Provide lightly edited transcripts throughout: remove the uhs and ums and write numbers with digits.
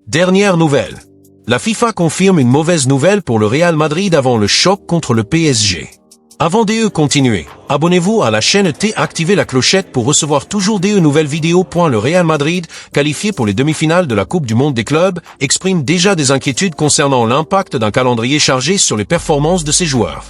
Dernière nouvelle. La FIFA confirme une mauvaise nouvelle pour le Real Madrid avant le choc contre le PSG. Avant de continuer, abonnez-vous à la chaîne et activez la clochette pour recevoir toujours des nouvelles vidéos. Le Real Madrid, qualifié pour les demi-finales de la Coupe du Monde des clubs, exprime déjà des inquiétudes concernant l'impact d'un calendrier chargé sur les performances de ses joueurs.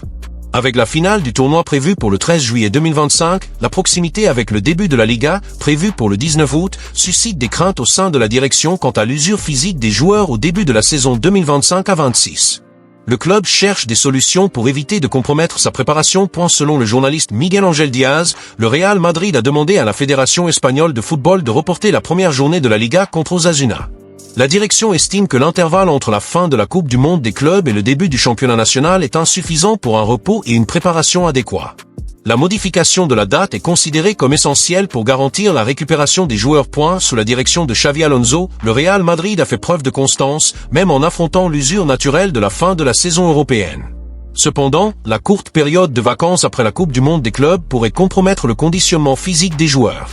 Avec la finale du tournoi prévue pour le 13 juillet 2025, la proximité avec le début de la Liga, prévue pour le 19 août, suscite des craintes au sein de la direction quant à l'usure physique des joueurs au début de la saison 2025-26. Le club cherche des solutions pour éviter de compromettre sa préparation. Selon le journaliste Miguel Ángel Díaz, le Real Madrid a demandé à la Fédération espagnole de football de reporter la première journée de la Liga contre Osasuna. La direction estime que l'intervalle entre la fin de la Coupe du Monde des clubs et le début du championnat national est insuffisant pour un repos et une préparation adéquats. La modification de la date est considérée comme essentielle pour garantir la récupération des joueurs. Sous la direction de Xavi Alonso, le Real Madrid a fait preuve de constance, même en affrontant l'usure naturelle de la fin de la saison européenne. Cependant, la courte période de vacances après la Coupe du Monde des clubs pourrait compromettre le conditionnement physique des joueurs.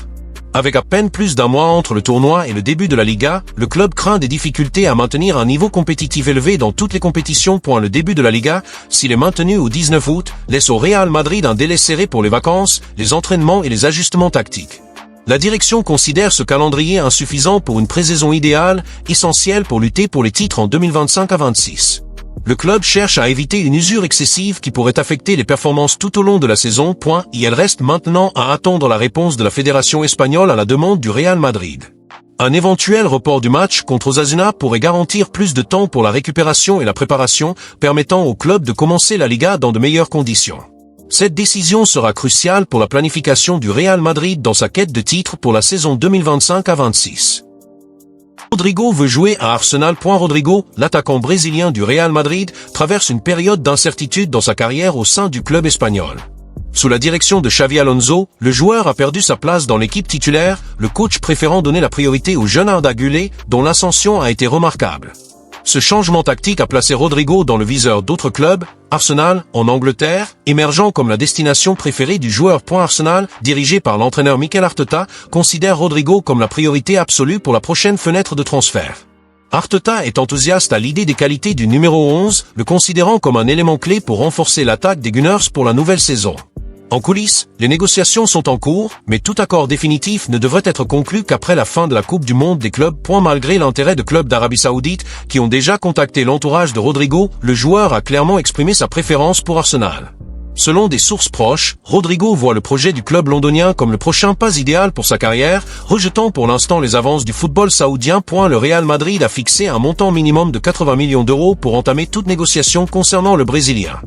Avec à peine plus d'un mois entre le tournoi et le début de la Liga, le club craint des difficultés à maintenir un niveau compétitif élevé dans toutes les compétitions. Le début de la Liga, s'il est maintenu au 19 août, laisse au Real Madrid un délai serré pour les vacances, les entraînements et les ajustements tactiques. La direction considère ce calendrier insuffisant pour une pré-saison idéale, essentielle pour lutter pour les titres en 2025-26. Le club cherche à éviter une usure excessive qui pourrait affecter les performances tout au long de la saison. Et elle reste maintenant à attendre la réponse de la Fédération espagnole à la demande du Real Madrid. Un éventuel report du match contre Osasuna pourrait garantir plus de temps pour la récupération et la préparation, permettant au club de commencer la Liga dans de meilleures conditions. Cette décision sera cruciale pour la planification du Real Madrid dans sa quête de titre pour la saison 2025-26. Rodrigo veut jouer à Arsenal. Rodrigo, l'attaquant brésilien du Real Madrid, traverse une période d'incertitude dans sa carrière au sein du club espagnol. Sous la direction de Xavi Alonso, le joueur a perdu sa place dans l'équipe titulaire, le coach préférant donner la priorité au jeune Arda Güler, dont l'ascension a été remarquable. Ce changement tactique a placé Rodrigo dans le viseur d'autres clubs, Arsenal, en Angleterre, émergeant comme la destination préférée du joueur. Arsenal, dirigé par l'entraîneur Mikel Arteta, considère Rodrigo comme la priorité absolue pour la prochaine fenêtre de transfert. Arteta est enthousiaste à l'idée des qualités du numéro 11, le considérant comme un élément clé pour renforcer l'attaque des Gunners pour la nouvelle saison. En coulisses, les négociations sont en cours, mais tout accord définitif ne devrait être conclu qu'après la fin de la Coupe du Monde des clubs. Malgré l'intérêt de clubs d'Arabie Saoudite qui ont déjà contacté l'entourage de Rodrigo, le joueur a clairement exprimé sa préférence pour Arsenal. Selon des sources proches, Rodrigo voit le projet du club londonien comme le prochain pas idéal pour sa carrière, rejetant pour l'instant les avances du football saoudien. Le Real Madrid a fixé un montant minimum de 80 millions d'euros pour entamer toute négociation concernant le Brésilien.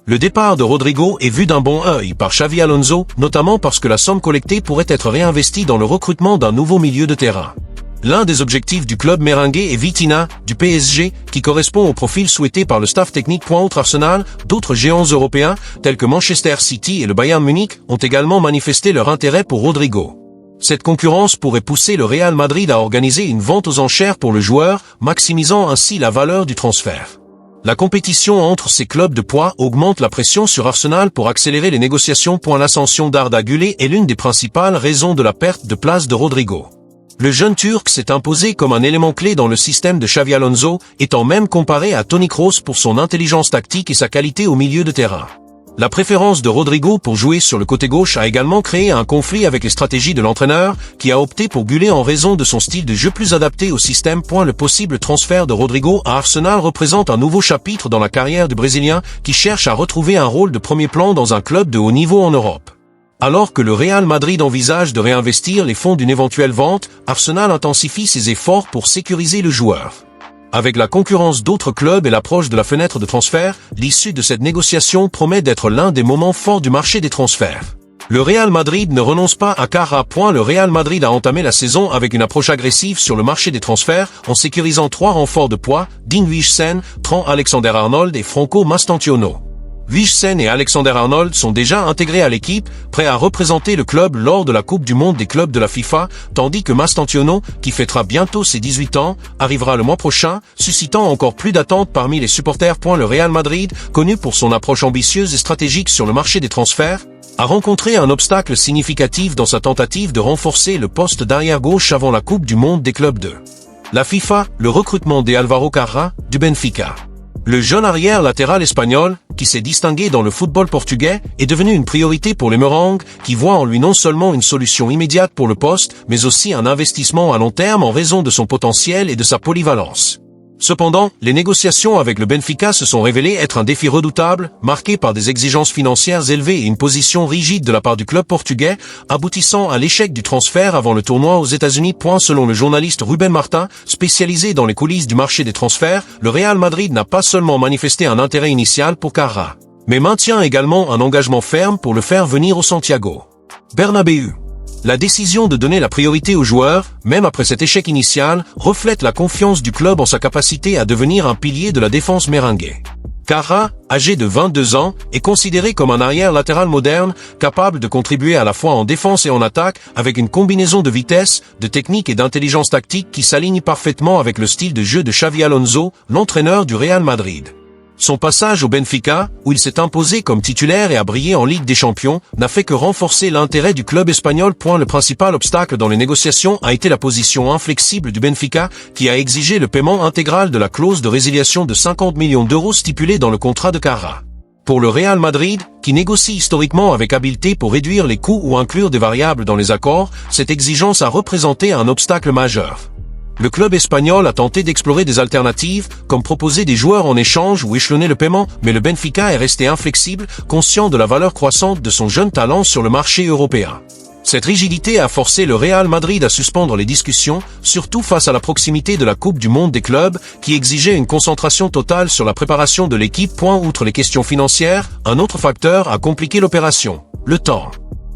Le départ de Rodrigo est vu d'un bon œil par Xavi Alonso, notamment parce que la somme collectée pourrait être réinvestie dans le recrutement d'un nouveau milieu de terrain. L'un des objectifs du club merengue est Vitinha, du PSG, qui correspond au profil souhaité par le staff technique. Outre Arsenal, d'autres géants européens, tels que Manchester City et le Bayern Munich, ont également manifesté leur intérêt pour Rodrigo. Cette concurrence pourrait pousser le Real Madrid à organiser une vente aux enchères pour le joueur, maximisant ainsi la valeur du transfert. La compétition entre ces clubs de poids augmente la pression sur Arsenal pour accélérer les négociations. L'ascension d'Arda Güler est l'une des principales raisons de la perte de place de Rodrigo. Le jeune Turc s'est imposé comme un élément clé dans le système de Xavi Alonso, étant même comparé à Toni Kroos pour son intelligence tactique et sa qualité au milieu de terrain. La préférence de Rodrigo pour jouer sur le côté gauche a également créé un conflit avec les stratégies de l'entraîneur, qui a opté pour Güler en raison de son style de jeu plus adapté au système. Le possible transfert de Rodrigo à Arsenal représente un nouveau chapitre dans la carrière du Brésilien, qui cherche à retrouver un rôle de premier plan dans un club de haut niveau en Europe. Alors que le Real Madrid envisage de réinvestir les fonds d'une éventuelle vente, Arsenal intensifie ses efforts pour sécuriser le joueur. Avec la concurrence d'autres clubs et l'approche de la fenêtre de transfert, l'issue de cette négociation promet d'être l'un des moments forts du marché des transferts. Le Real Madrid ne renonce pas à Cara. Le Real Madrid a entamé la saison avec une approche agressive sur le marché des transferts en sécurisant 3 renforts de poids, Dean Huijsen, Trent Alexander-Arnold et Franco Mastantuono. Huijsen et Alexander-Arnold sont déjà intégrés à l'équipe, prêts à représenter le club lors de la Coupe du Monde des clubs de la FIFA, tandis que Mastantuono, qui fêtera bientôt ses 18 ans, arrivera le mois prochain, suscitant encore plus d'attentes parmi les supporters. Le Real Madrid, connu pour son approche ambitieuse et stratégique sur le marché des transferts, a rencontré un obstacle significatif dans sa tentative de renforcer le poste d'arrière-gauche avant la Coupe du Monde des clubs 2. La FIFA, le recrutement d'Álvaro Carrá, du Benfica. Le jeune arrière latéral espagnol, qui s'est distingué dans le football portugais, est devenu une priorité pour les Merengues, qui voient en lui non seulement une solution immédiate pour le poste, mais aussi un investissement à long terme en raison de son potentiel et de sa polyvalence. Cependant, les négociations avec le Benfica se sont révélées être un défi redoutable, marqué par des exigences financières élevées et une position rigide de la part du club portugais, aboutissant à l'échec du transfert avant le tournoi aux États-Unis. Selon le journaliste Ruben Martin, spécialisé dans les coulisses du marché des transferts, le Real Madrid n'a pas seulement manifesté un intérêt initial pour Carrá, mais maintient également un engagement ferme pour le faire venir au Santiago Bernabéu. La décision de donner la priorité aux joueurs, même après cet échec initial, reflète la confiance du club en sa capacité à devenir un pilier de la défense merengue. Carrá, âgé de 22 ans, est considéré comme un arrière latéral moderne, capable de contribuer à la fois en défense et en attaque, avec une combinaison de vitesse, de technique et d'intelligence tactique qui s'aligne parfaitement avec le style de jeu de Xavi Alonso, l'entraîneur du Real Madrid. Son passage au Benfica, où il s'est imposé comme titulaire et a brillé en Ligue des Champions, n'a fait que renforcer l'intérêt du club espagnol. Le principal obstacle dans les négociations a été la position inflexible du Benfica, qui a exigé le paiement intégral de la clause de résiliation de 50 millions d'euros stipulée dans le contrat de Carrá. Pour le Real Madrid, qui négocie historiquement avec habileté pour réduire les coûts ou inclure des variables dans les accords, cette exigence a représenté un obstacle majeur. Le club espagnol a tenté d'explorer des alternatives, comme proposer des joueurs en échange ou échelonner le paiement, mais le Benfica est resté inflexible, conscient de la valeur croissante de son jeune talent sur le marché européen. Cette rigidité a forcé le Real Madrid à suspendre les discussions, surtout face à la proximité de la Coupe du Monde des clubs, qui exigeait une concentration totale sur la préparation de l'équipe. Outre les questions financières, un autre facteur a compliqué l'opération: le temps.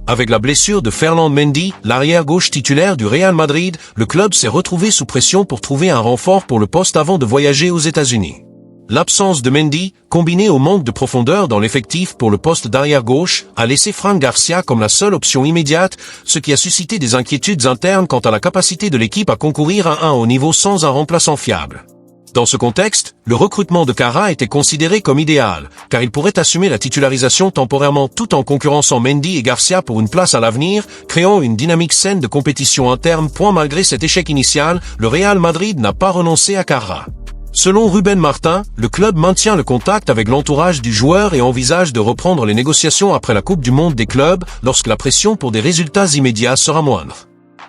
Avec la blessure de Ferland Mendy, l'arrière-gauche titulaire du Real Madrid, le club s'est retrouvé sous pression pour trouver un renfort pour le poste avant de voyager aux États-Unis. L'absence de Mendy, combinée au manque de profondeur dans l'effectif pour le poste d'arrière-gauche, a laissé Fran Garcia comme la seule option immédiate, ce qui a suscité des inquiétudes internes quant à la capacité de l'équipe à concourir à un haut niveau sans un remplaçant fiable. Dans ce contexte, le recrutement de Carrá était considéré comme idéal, car il pourrait assumer la titularisation temporairement tout en concurrençant Mendy et Garcia pour une place à l'avenir, créant une dynamique saine de compétition interne. Malgré cet échec initial, le Real Madrid n'a pas renoncé à Carrá. Selon Ruben Martin, le club maintient le contact avec l'entourage du joueur et envisage de reprendre les négociations après la Coupe du Monde des clubs, lorsque la pression pour des résultats immédiats sera moindre.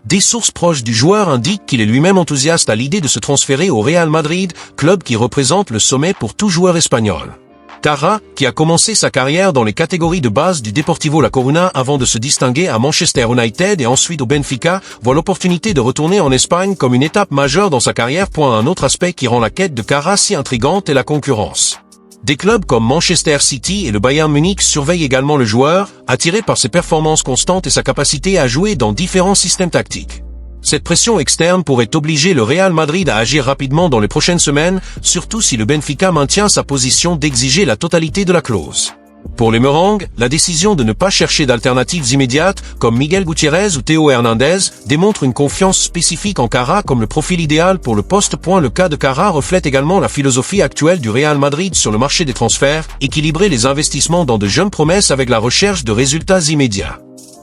Des sources proches du joueur indiquent qu'il est lui-même enthousiaste à l'idée de se transférer au Real Madrid, club qui représente le sommet pour tout joueur espagnol. Carrá, qui a commencé sa carrière dans les catégories de base du Deportivo La Coruña avant de se distinguer à Manchester United et ensuite au Benfica, voit l'opportunité de retourner en Espagne comme une étape majeure dans sa carrière. Un autre aspect qui rend la quête de Carrá si intrigante est la concurrence. Des clubs comme Manchester City et le Bayern Munich surveillent également le joueur, attirés par ses performances constantes et sa capacité à jouer dans différents systèmes tactiques. Cette pression externe pourrait obliger le Real Madrid à agir rapidement dans les prochaines semaines, surtout si le Benfica maintient sa position d'exiger la totalité de la clause. Pour les Merengues, la décision de ne pas chercher d'alternatives immédiates, comme Miguel Gutiérrez ou Théo Hernandez, démontre une confiance spécifique en Carrá comme le profil idéal pour le poste. Le cas de Carrá reflète également la philosophie actuelle du Real Madrid sur le marché des transferts, équilibrer les investissements dans de jeunes promesses avec la recherche de résultats immédiats.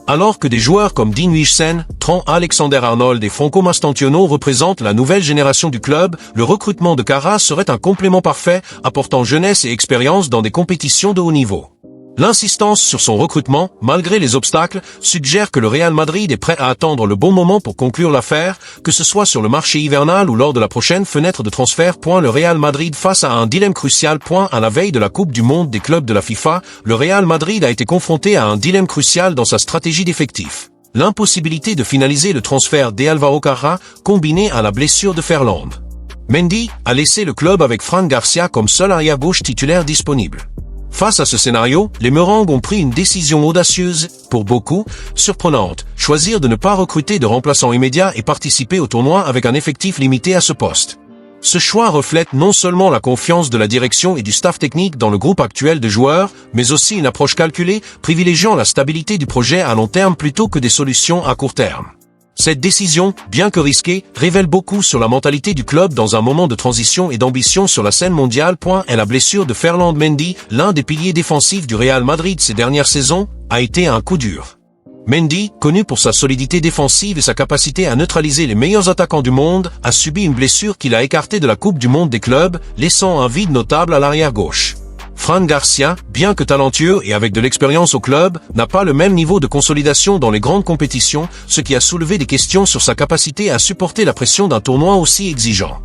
Alors que des joueurs comme Dean Huijsen, Trent Alexander-Arnold et Franco Mastantuono représentent la nouvelle génération du club, le recrutement de Carrá serait un complément parfait, apportant jeunesse et expérience dans des compétitions de haut niveau. L'insistance sur son recrutement, malgré les obstacles, suggère que le Real Madrid est prêt à attendre le bon moment pour conclure l'affaire, que ce soit sur le marché hivernal ou lors de la prochaine fenêtre de transfert. Le Real Madrid face à un dilemme crucial. À la veille de la Coupe du Monde des clubs de la FIFA, le Real Madrid a été confronté à un dilemme crucial dans sa stratégie d'effectifs. L'impossibilité de finaliser le transfert d'Álvaro Carrá, combiné à la blessure de Ferland Mendy, a laissé le club avec Fran Garcia comme seul arrière-gauche titulaire disponible. Face à ce scénario, les Merengues ont pris une décision audacieuse, pour beaucoup, surprenante, choisir de ne pas recruter de remplaçants immédiats et participer au tournoi avec un effectif limité à ce poste. Ce choix reflète non seulement la confiance de la direction et du staff technique dans le groupe actuel de joueurs, mais aussi une approche calculée, privilégiant la stabilité du projet à long terme plutôt que des solutions à court terme. Cette décision, bien que risquée, révèle beaucoup sur la mentalité du club dans un moment de transition et d'ambition sur la scène mondiale. Et la blessure de Ferland Mendy, l'un des piliers défensifs du Real Madrid ces dernières saisons, a été un coup dur. Mendy, connu pour sa solidité défensive et sa capacité à neutraliser les meilleurs attaquants du monde, a subi une blessure qui l'a écarté de la Coupe du Monde des clubs, laissant un vide notable à l'arrière-gauche. Fran Garcia, bien que talentueux et avec de l'expérience au club, n'a pas le même niveau de consolidation dans les grandes compétitions, ce qui a soulevé des questions sur sa capacité à supporter la pression d'un tournoi aussi exigeant.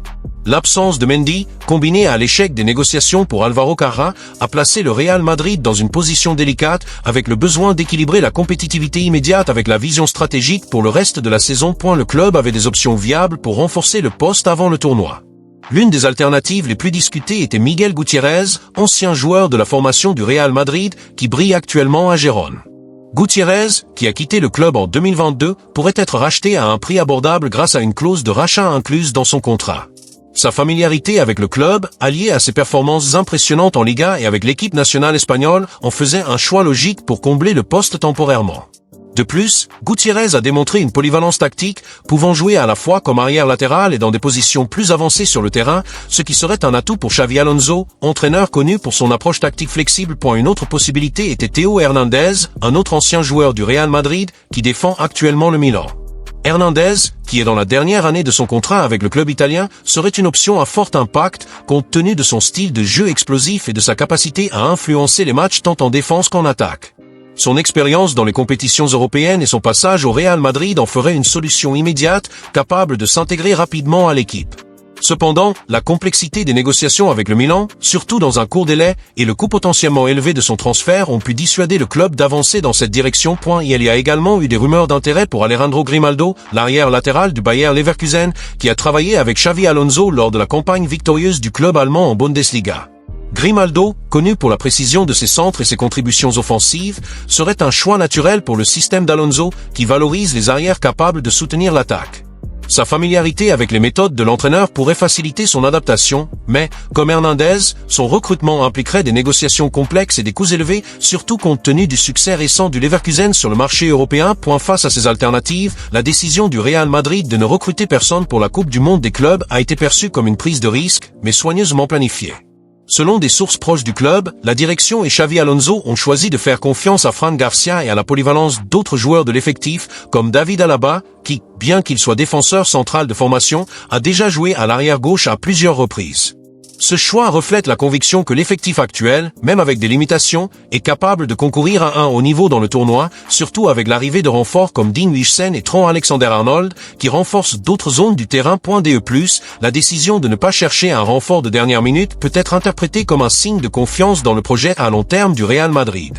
L'absence de Mendy, combinée à l'échec des négociations pour Álvaro Carrá, a placé le Real Madrid dans une position délicate avec le besoin d'équilibrer la compétitivité immédiate avec la vision stratégique pour le reste de la saison. Le club avait des options viables pour renforcer le poste avant le tournoi. L'une des alternatives les plus discutées était Miguel Gutiérrez, ancien joueur de la formation du Real Madrid, qui brille actuellement à Gérone. Gutiérrez, qui a quitté le club en 2022, pourrait être racheté à un prix abordable grâce à une clause de rachat incluse dans son contrat. Sa familiarité avec le club, alliée à ses performances impressionnantes en Liga et avec l'équipe nationale espagnole, en faisait un choix logique pour combler le poste temporairement. De plus, Gutiérrez a démontré une polyvalence tactique, pouvant jouer à la fois comme arrière latéral et dans des positions plus avancées sur le terrain, ce qui serait un atout pour Xavi Alonso, entraîneur connu pour son approche tactique flexible. Une autre possibilité était Théo Hernandez, un autre ancien joueur du Real Madrid, qui défend actuellement le Milan. Hernandez, qui est dans la dernière année de son contrat avec le club italien, serait une option à fort impact, compte tenu de son style de jeu explosif et de sa capacité à influencer les matchs tant en défense qu'en attaque. Son expérience dans les compétitions européennes et son passage au Real Madrid en ferait une solution immédiate, capable de s'intégrer rapidement à l'équipe. Cependant, la complexité des négociations avec le Milan, surtout dans un court délai, et le coût potentiellement élevé de son transfert ont pu dissuader le club d'avancer dans cette direction. Il y a également eu des rumeurs d'intérêt pour Alejandro Grimaldo, l'arrière latéral du Bayer Leverkusen, qui a travaillé avec Xavi Alonso lors de la campagne victorieuse du club allemand en Bundesliga. Grimaldo, connu pour la précision de ses centres et ses contributions offensives, serait un choix naturel pour le système d'Alonso, qui valorise les arrières capables de soutenir l'attaque. Sa familiarité avec les méthodes de l'entraîneur pourrait faciliter son adaptation, mais, comme Hernandez, son recrutement impliquerait des négociations complexes et des coûts élevés, surtout compte tenu du succès récent du Leverkusen sur le marché européen. Face à ces alternatives, la décision du Real Madrid de ne recruter personne pour la Coupe du Monde des clubs a été perçue comme une prise de risque, mais soigneusement planifiée. Selon des sources proches du club, la direction et Xavi Alonso ont choisi de faire confiance à Fran Garcia et à la polyvalence d'autres joueurs de l'effectif, comme David Alaba, qui, bien qu'il soit défenseur central de formation, a déjà joué à l'arrière-gauche à plusieurs reprises. Ce choix reflète la conviction que l'effectif actuel, même avec des limitations, est capable de concourir à un haut niveau dans le tournoi, surtout avec l'arrivée de renforts comme Dean Huijsen et Trent Alexander-Arnold, qui renforcent d'autres zones du terrain. La décision de ne pas chercher un renfort de dernière minute peut être interprétée comme un signe de confiance dans le projet à long terme du Real Madrid.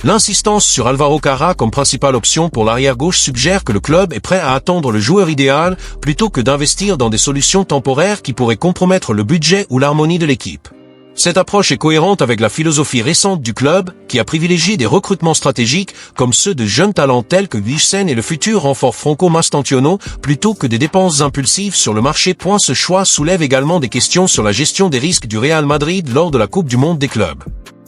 L'insistance sur Álvaro Carrá comme principale option pour l'arrière-gauche suggère que le club est prêt à attendre le joueur idéal plutôt que d'investir dans des solutions temporaires qui pourraient compromettre le budget ou l'harmonie de l'équipe. Cette approche est cohérente avec la philosophie récente du club, qui a privilégié des recrutements stratégiques comme ceux de jeunes talents tels que Huijsen et le futur renfort Franco Mastantuono, plutôt que des dépenses impulsives sur le marché. Ce choix soulève également des questions sur la gestion des risques du Real Madrid lors de la Coupe du Monde des clubs.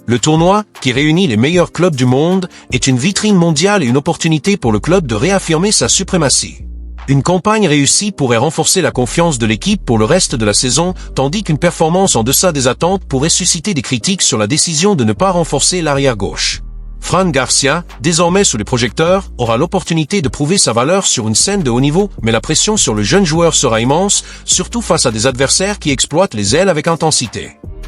Le tournoi, qui réunit les meilleurs clubs du monde, est une vitrine mondiale et une opportunité pour le club de réaffirmer sa suprématie. Une campagne réussie pourrait renforcer la confiance de l'équipe pour le reste de la saison, tandis qu'une performance en deçà des attentes pourrait susciter des critiques sur la décision de ne pas renforcer l'arrière-gauche. Fran Garcia, désormais sous les projecteurs, aura l'opportunité de prouver sa valeur sur une scène de haut niveau, mais la pression sur le jeune joueur sera immense, surtout face à des adversaires qui exploitent les ailes avec intensité.